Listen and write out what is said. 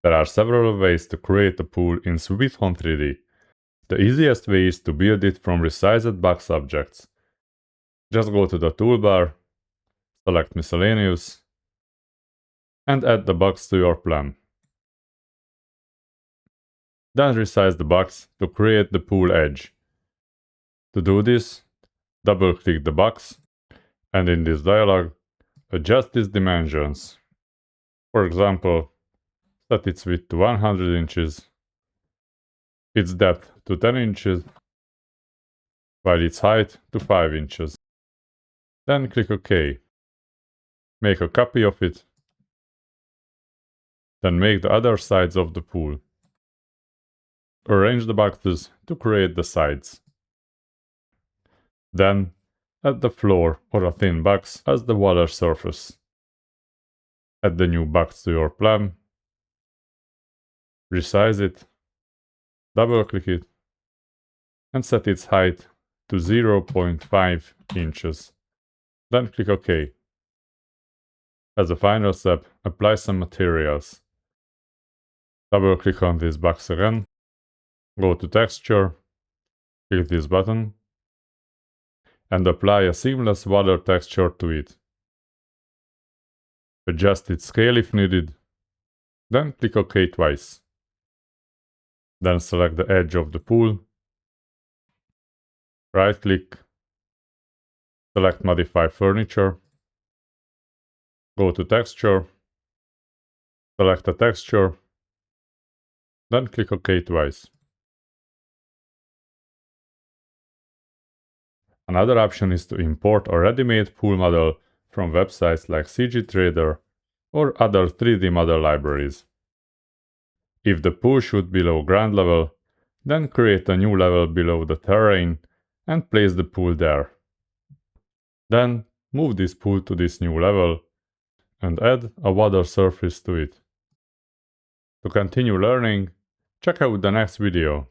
There are several ways to create a pool in Sweet Home 3D. The easiest way is to build it from resized box objects. Just go to the toolbar, select Miscellaneous, and add the box to your plan. Then resize the box to create the pool edge. To do this, double-click the box, and in this dialog, adjust its dimensions. For example, set its width to 100 inches, its depth to 10 inches, while its height to 5 inches. Then click OK. Make a copy of it. Then make the other sides of the pool. Arrange the boxes to create the sides. Then add the floor or a thin box as the water surface. Add the new box to your plan. Resize it. Double-click it. And set its height to 0.5 inches. Then click OK. As a final step, apply some materials. Double-click on this box again. Go to Texture. Click this button. And apply a seamless water texture to it. Adjust its scale if needed. Then click OK twice. Then select the edge of the pool. Right-click. Select Modify Furniture. Go to Texture. Select a texture. Then click OK twice. Another option is to import a ready-made pool model from websites like CG Trader or other 3D model libraries. If the pool should be below ground level, then create a new level below the terrain and place the pool there. Then move this pool to this new level and add a water surface to it. To continue learning, check out the next video.